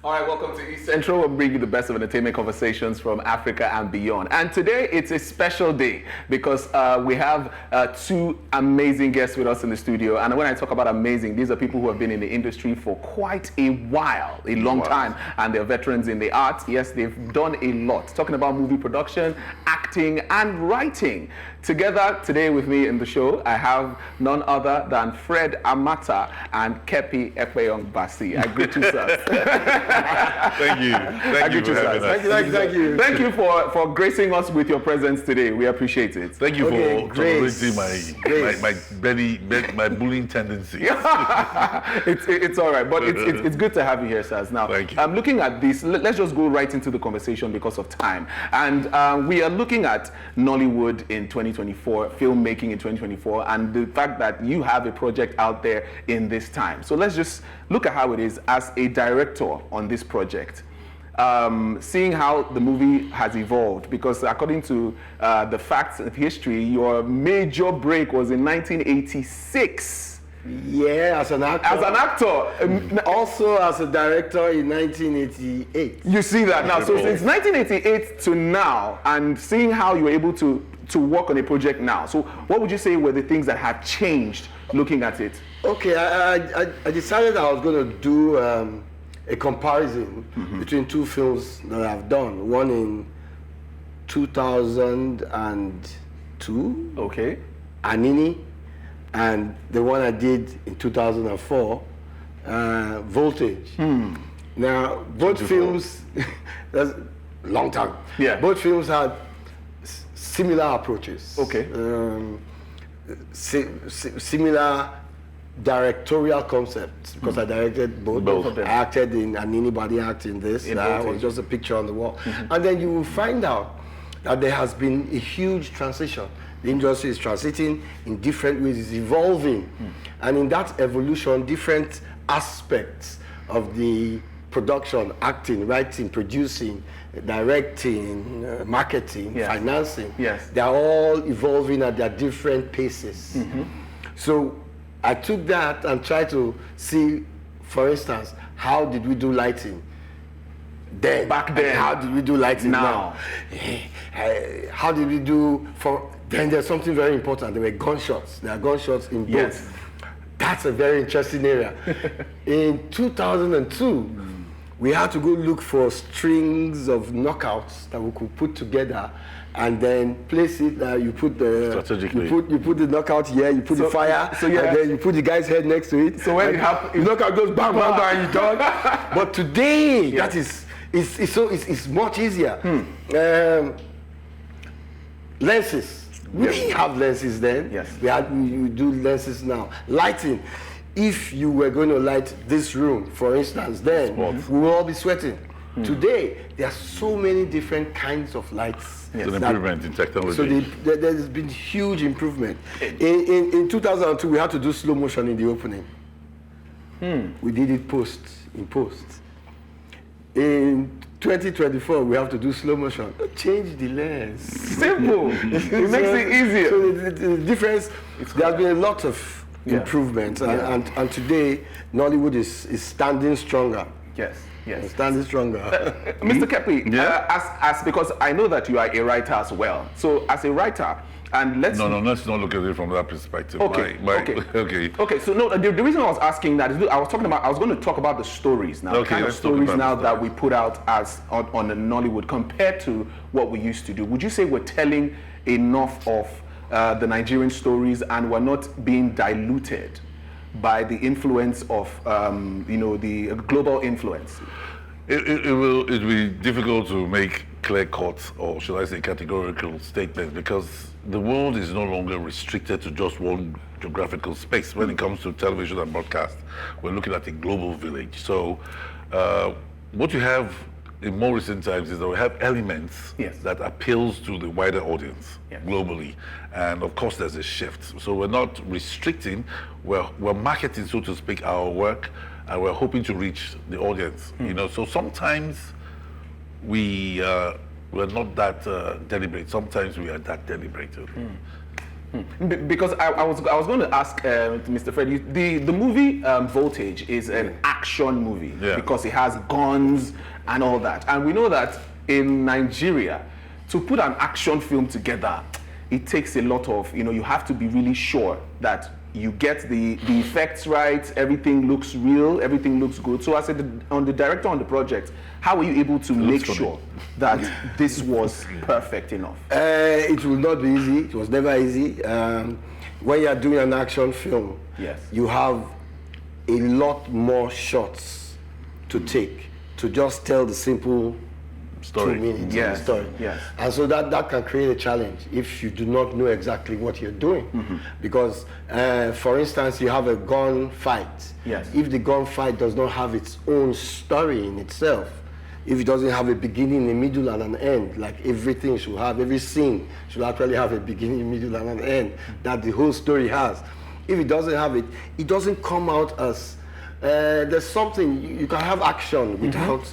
All right, welcome to East Central. We'll bring you the best of entertainment conversations from Africa and beyond. And today, it's a special day because we have two amazing guests with us in the studio. And when I talk about amazing, these are people who have been in the industry for quite a while, a long time. And they're veterans in the arts. Yes, they've done a lot. Talking about movie production, acting, and writing. Together today with me in the show, I have none other than Fred Amata and Keppy Ekpenyong Basi. I greet you, sir. Thank you. Thank you for having us. Thank you. Thank you for gracing us with your presence today. We appreciate it. Thank you for tolerating my bullying tendencies. It's all right, but it's good to have you here, sirs. Now, thank you. I'm looking at this. Let's just go right into the conversation because of time. And we are looking at Nollywood in 2024, filmmaking in 2024, and the fact that you have a project out there in this time. So let's just look at how it is as a director on this project. Seeing how the movie has evolved, because according to the facts of history, your major break was in 1986. Yeah, as an actor. As an actor. Also as a director in 1988. You see that now. So since 1988 to now, and seeing how you were able to work on a project now. So what would you say were the things that have changed looking at it? Okay, I decided I was going to do a comparison between two films that I've done. One in 2002. Okay. Anini. And the one I did in 2004, Voltage. Now, both films, that's a long time. Yeah. Both films had similar approaches. Okay. Similar directorial concepts, because I directed both of them. I acted in Anini, Badi acted in this. That was just a picture on the wall. And then you will find out that there has been a huge transition. The industry is transiting in different ways, it's evolving. And in that evolution, different aspects of the production, acting, writing, producing, directing, marketing, financing, they're all evolving at their different paces. So I took that and tried to see, for instance, how did we do lighting then? Back then. How did we do lighting now? How did we do then there's something very important. There were gunshots. There are gunshots in both. Yes. That's a very interesting area. In 2002, we had to go look for strings of knockouts that we could put together and then place it. You put the you put the knockout here. You put the fire, and then you put the guy's head next to it. So when the knockout goes bang bang bang, and you're done. But today, that is it's much easier. Lenses. We didn't have lenses then. Yes. We do lenses now. Lighting. If you were going to light this room, for instance, then we will all be sweating. Today, there are so many different kinds of lights. It's an improvement in technology. So there's been huge improvement. In 2002, we had to do slow motion in the opening. We did it in post. In 2024, we have to do slow motion. Change the lens. Simple. It makes it easier. So the difference, there has been a lot of improvements, and today Nollywood is standing stronger. Yes. Standing stronger. Mr. Keppy, because I know that you are a writer as well. So as a writer, and let's not look at it from that perspective. Okay. So the reason I was asking that is I was going to talk about the stories now. The kind of stories now that we put out as on the Nollywood compared to what we used to do. Would you say we're telling enough of the Nigerian stories and we're not being diluted by the influence of the global influence? It will be difficult to make clear-cut, or should I say categorical statements, because the world is no longer restricted to just one geographical space. When it comes to television and broadcast, we're looking at a global village. So what you have in more recent times is that we have elements that appeals to the wider audience globally. And of course there's a shift. So we're not restricting, we're marketing, so to speak, our work, and we're hoping to reach the audience. So sometimes we're not that deliberate. Sometimes we are that deliberated. Because I was going to ask Mr. Fred, the movie Voltage is an action movie because it has guns and all that, and we know that in Nigeria, to put an action film together, it takes a lot of, you have to be really sure that you get the effects right, everything looks real, everything looks good. So as on the director on the project, how were you able to make sure that this was perfect enough? It will not be easy. It was never easy. When you are doing an action film, you have a lot more shots to take to just tell the simple story. 2 minutes story. And so that can create a challenge if you do not know exactly what you're doing. Because, for instance, you have a gun fight. If the gun fight does not have its own story in itself, if it doesn't have a beginning, a middle, and an end, like everything should have, every scene should actually have a beginning, middle, and an end that the whole story has. If it doesn't have it, it doesn't come out as, there's something, you can have action without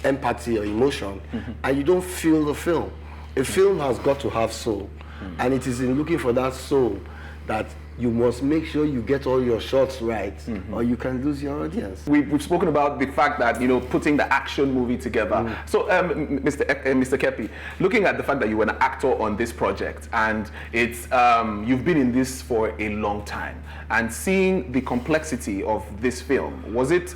empathy or emotion, and you don't feel the film. A film has got to have soul, and it is in looking for that soul that you must make sure you get all your shots right, or you can lose your audience. We've spoken about the fact that, putting the action movie together. So, Mr. Keppy, looking at the fact that you were an actor on this project, and it's you've been in this for a long time, and seeing the complexity of this film, was it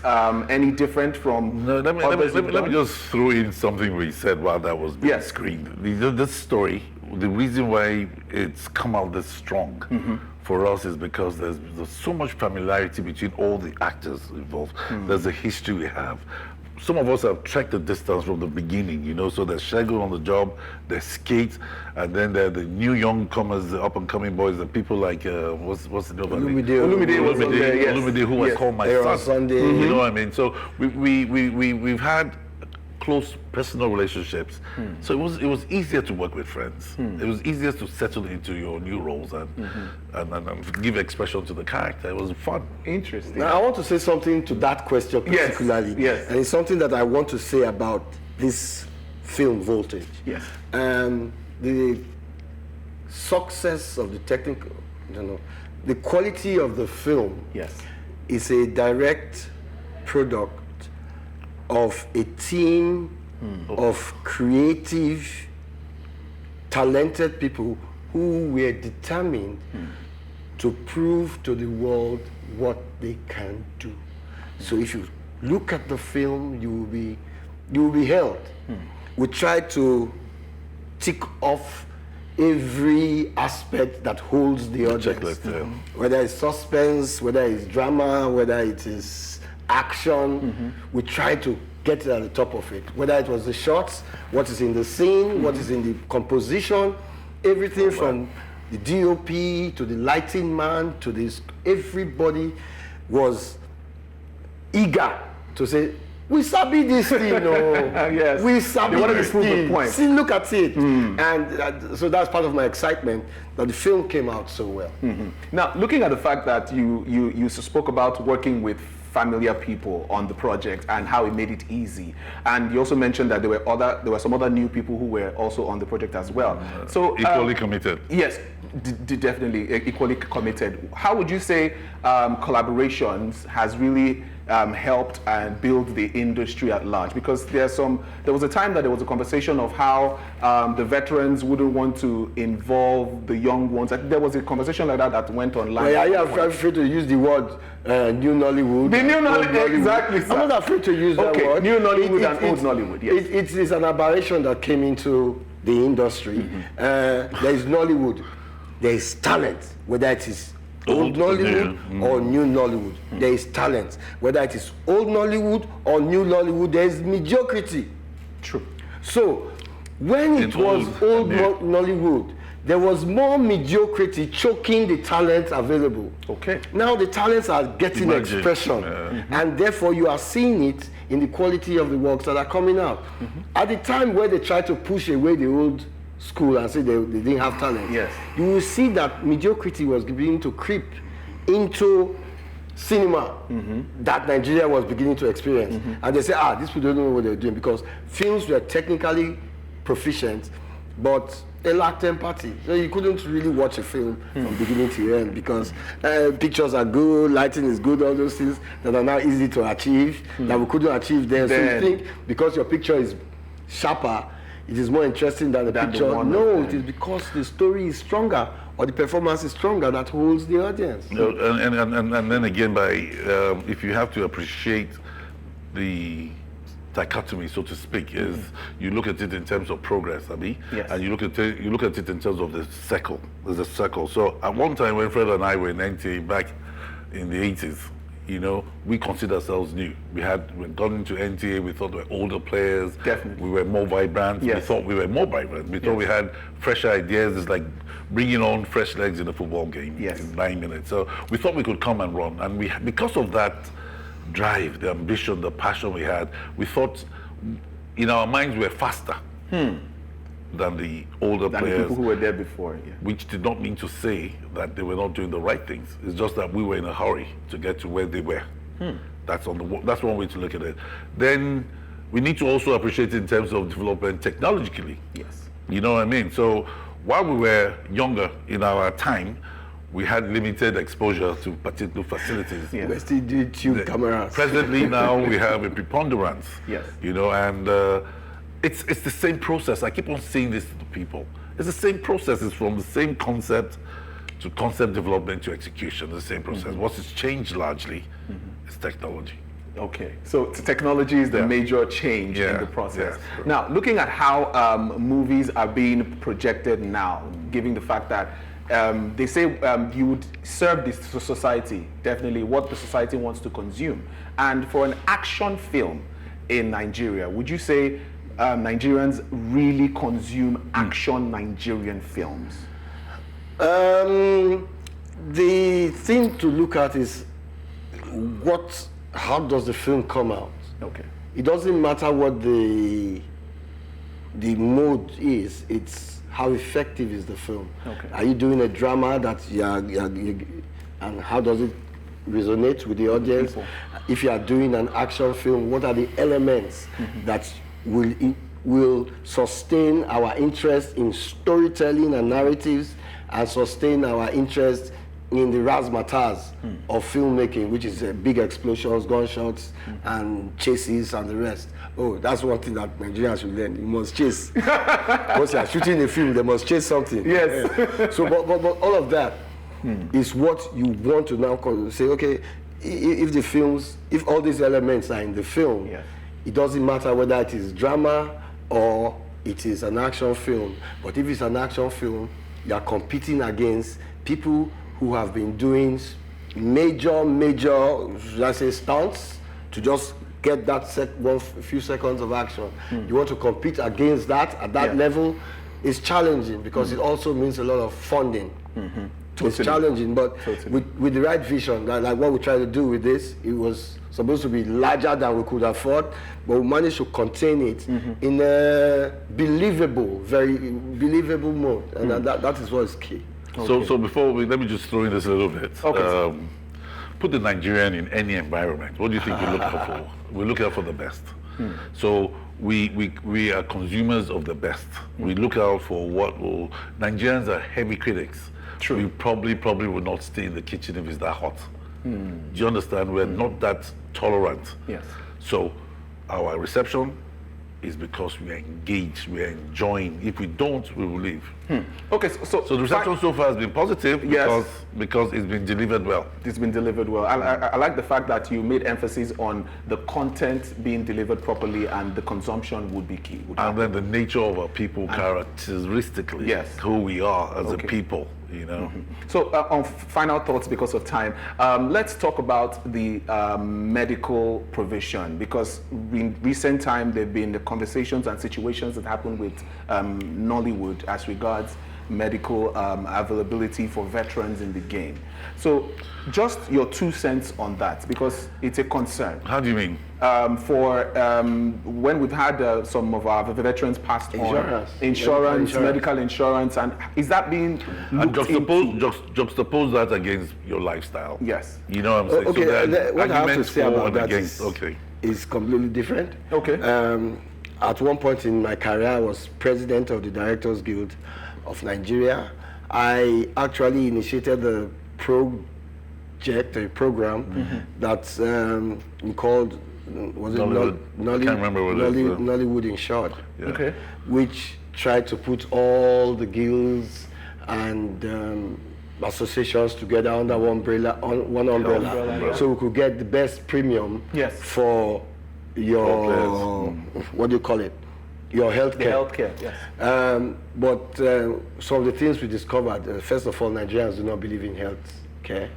any different from? No, let me just throw in something we said while that was being screened. This story, the reason why it's come out this strong for us is because there's so much familiarity between all the actors involved. There's a history we have. Some of us have trekked the distance from the beginning, so there's Shego on the job, there's Skate, and then there are the new young comers, the up-and-coming boys, the people like, what's the name? Olumide, who was called my son. Sunday. You know what I mean? So we've had close personal relationships, so it was easier to work with friends. It was easier to settle into your new roles and give expression to the character. It was fun. Interesting. Now I want to say something to that question particularly, and it's something that I want to say about this film Voltage. The success of the technical, the quality of the film is a direct product of a team of creative, talented people who were determined to prove to the world what they can do. So if you look at the film, you will be held. We try to tick off every aspect that holds the audience, whether it's suspense, whether it's drama, whether it is action. We try to get it at the top of it, whether it was the shots, what is in the scene, what is in the composition, everything from the DOP to the lighting man to this. Everybody was eager to say, we sabi this thing, we sabi this thing. See, look at it. And so that's part of my excitement that the film came out so well. Now, looking at the fact that you spoke about working with familiar people on the project and how it made it easy, and you also mentioned that there were some other new people who were also on the project as well. So equally committed. Yes, definitely equally committed. How would you say collaborations has really helped and build the industry at large? Because there was a time that there was a conversation of how the veterans wouldn't want to involve the young ones. There was a conversation like that went online. Well, are you afraid to use the word new Nollywood? The new Nollywood, exactly. Sir. I'm not afraid to use that word. New Nollywood and old Nollywood. Yes. It is an aberration that came into the industry. There is Nollywood. There is talent, whether it is old Nollywood or new Nollywood. There is talent. Whether it is old Nollywood or new Nollywood, there is mediocrity. True. So when it was old Nollywood, there was more mediocrity choking the talent available. Okay. Now the talents are getting expression, and therefore you are seeing it in the quality of the works that are coming out. At the time where they tried to push away the old school and say they didn't have talent, you will see that mediocrity was beginning to creep into cinema that Nigeria was beginning to experience. And they say, these people don't know what they're doing, because films were technically proficient, but they lacked empathy. So you couldn't really watch a film from beginning to end because pictures are good, lighting is good, all those things that are now easy to achieve that we couldn't achieve then. So you think because your picture is sharper, it is more interesting than the picture. No, it is because the story is stronger or the performance is stronger that holds the audience. And then again, if you have to appreciate the dichotomy, so to speak, is you look at it in terms of progress, and you look at it in terms of the circle. There's a circle. So at one time when Fred and I were in NTA back in the 80s, we considered ourselves new. We'd gone into NTA, we thought we were older players. Definitely. We were more vibrant. We thought we were more vibrant. We thought we had fresh ideas. It's like bringing on fresh legs in a football game in 9 minutes. So we thought we could come and run. And because of that drive, the ambition, the passion we had, we thought in our minds we were faster than the older players. The people who were there before. Yeah. Which did not mean to say that they were not doing the right things. It's just that we were in a hurry to get to where they were. That's one way to look at it. Then we need to also appreciate it in terms of development technologically. Yes. You know what I mean? So while we were younger in our time, we had limited exposure to particular facilities. Yes. We still do tube cameras. Presently now we have a preponderance. Yes. And it's the same process. I keep on saying this to the people. It's the same process. It's from the same concept to concept development to execution. The same process. What has changed largely is technology. Okay, so technology is the major change in the process. Yeah. Now, looking at how movies are being projected now, given the fact that they say you would serve this society, definitely what the society wants to consume. And for an action film in Nigeria, would you say Nigerians really consume action Nigerian films? The thing to look at is how does the film come out? Okay. It doesn't matter what the mode is, it's how effective is the film. Okay. Are you doing a drama that and how does it resonate with the audience? If you are doing an action film, what are the elements that will sustain our interest in storytelling and narratives and sustain our interest in the razzmatazz of filmmaking, which is big explosions, gunshots, and chases and the rest. Oh, that's one thing that Nigerians should learn. You must chase. Once you are shooting a film, they must chase something. Yes. So, but all of that is what you want to now say, okay, if all these elements are in the film, it doesn't matter whether it is drama or it is an action film. But if it's an action film, you are competing against people who have been doing major, let's say, stunts to just get that few seconds of action. You want to compete against that at that level. It's challenging because it also means a lot of funding. It's challenging, but with the right vision, like what we try to do with this, it was supposed to be larger than we could afford, but we managed to contain it in a very believable mode, and that is what is key. Okay. So let me just throw in this a little bit. Okay. Put the Nigerian in any environment. What do you think we look out for? We look out for the best. So we are consumers of the best. We look out for Nigerians are heavy critics. True. We probably would not stay in the kitchen if it's that hot. Do you understand? We're not that tolerant. Yes. So our reception is because we are engaged, we are enjoying. If we don't, we will leave. Okay, so the reception so far has been positive because it's been delivered well. It's been delivered well. I like the fact that you made emphasis on the content being delivered properly and the consumption would be key. And then the nature of our people characteristically, who we are as a people. So on final thoughts because of time, let's talk about the medical provision, because in recent time there have been the conversations and situations that happen with Nollywood as regards medical availability for veterans in the game. So just your 2 cents on that, because it's a concern. How do you mean? When we've had some of our veterans passed on, insurance, medical insurance, and is that being looked into? Juxtapose that against your lifestyle. Yes. You know what I'm saying? Okay, so what I have to say about that against, is completely different. Okay. At one point in my career, I was president of the Directors Guild, of Nigeria. I actually initiated the program that's called, was it Nollywood? I can't remember what it is. Nollywood in short. Yeah. Okay. Which tried to put all the guilds and associations together under one umbrella, so we could get the best premium for your what do you call it? Your healthcare. Healthcare, yes. But some of the things we discovered, first of all, Nigerians do not believe in health care.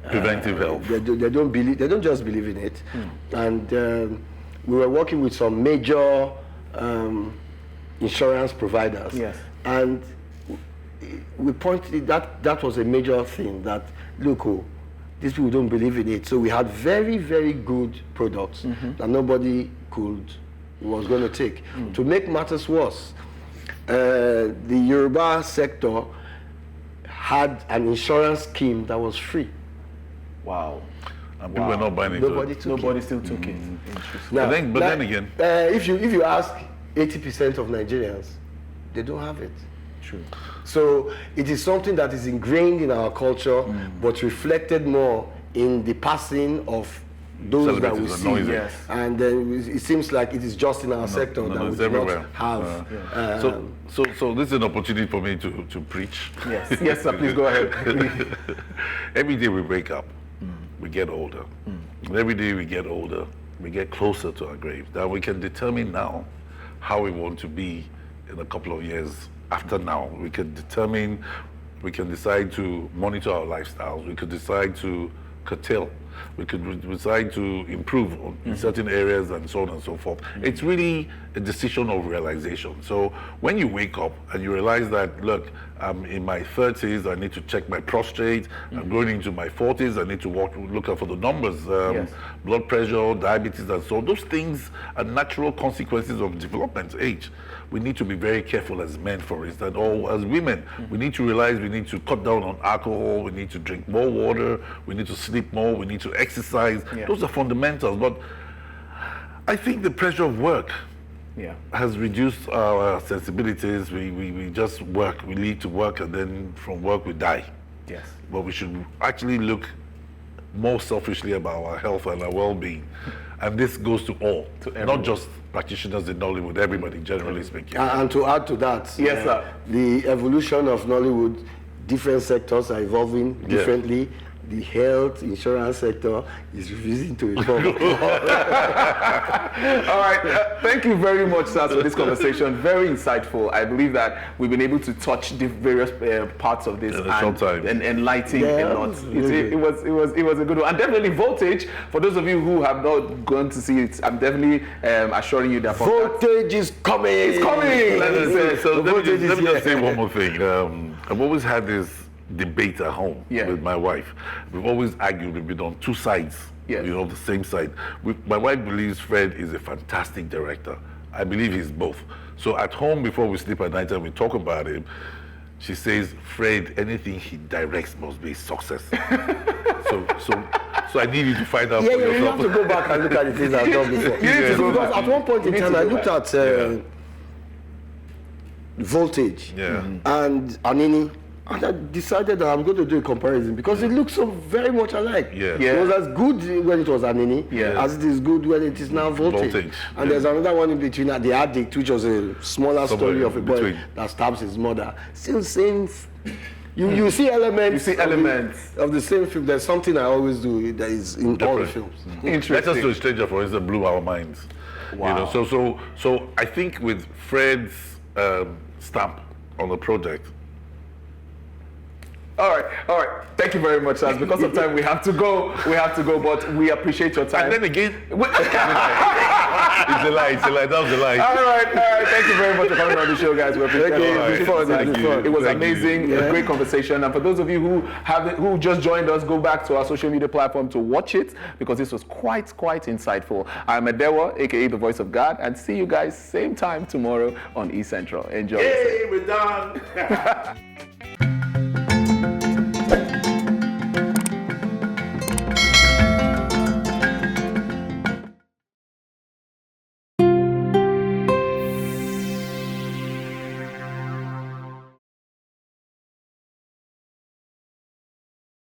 Preventive health. They don't believe. They don't just believe in it. And we were working with some major insurance providers. Yes. And we pointed that was a major thing. That look, these people don't believe in it. So we had very, very good products that nobody was going to take. To make matters worse, the Yoruba sector had an insurance scheme that was free. Wow. And people were not buying into Nobody it. Still took it. Interesting. Now, But then again, if you ask 80% of Nigerians, they don't have it. True. So it is something that is ingrained in our culture, but reflected more in the passing of those that we Celebrities see. are noisy. Yes. And then it seems like it is just in our sector that we it's do everywhere. not have. So this is an opportunity for me to preach. Yes. Yes, sir. Please go ahead. Every day we wake up, we get older. And every day we get older, we get closer to our grave. That we can determine now how we want to be in a couple of years after now. We can decide to monitor our lifestyles. We could decide to curtail. We could decide to improve in certain areas and so on and so forth. It's really a decision of realization. So when you wake up and you realize that, look, I'm in my 30s, I need to check my prostate. I'm going into my 40s, I need to look out for the numbers, blood pressure, diabetes, and so on. Those things are natural consequences of development age. We need to be very careful as men, for instance, or as women. We need to realize we need to cut down on alcohol, we need to drink more water, we need to sleep more, we need to exercise. Those are fundamentals. But I think the pressure of work has reduced our sensibilities. We just work, we lead to work, and then from work we die. Yes. But we should actually look more selfishly about our health and our well-being. And this goes to all, not just practitioners in Nollywood, everybody, generally speaking. And to add to that, yes, sir. The evolution of Nollywood, different sectors are evolving differently. The health insurance sector is refusing to evolve. All right. Thank you very much, sir, for this conversation. Very insightful. I believe that we've been able to touch the various parts of this and enlighten a lot. It was a good one. And definitely Voltage, for those of you who have not gone to see it, I'm definitely assuring you that Voltage is coming. It's coming. Let me just say one more thing. I've always had this debate at home with my wife. We've always argued. We've been on two sides, the same side. My wife believes Fred is a fantastic director. I believe he's both. So at home, before we sleep at night and we talk about him, she says, Fred, anything he directs must be a success. So I need you to find out for yourself. You have to go back and look at the things I've done before. Because at one point in time, I looked at Voltage and Anini. And I decided that I'm going to do a comparison because it looks so very much alike. It was as good when it was Anini as it is good when it is now Voltage. And there's another one in between, The Addict, which was a smaller story of a boy that stabs his mother. Still same. You see elements. Of the same film. There's something I always do that is in all the films. Interesting. Letters to a Stranger, for instance, blew our minds. Wow. So I think with Fred's stamp on the project. All right. Thank you very much, sir. Because of time, we have to go. But we appreciate your time. And then again, it's a lie. That was a lie. All right. Thank you very much for coming on the show, guys. We appreciate it. It was amazing. A great conversation. And for those of you who just joined us, go back to our social media platform to watch it because this was quite insightful. I'm Adewa, aka the Voice of God, and see you guys same time tomorrow on E Central. Enjoy. Hey, we're done.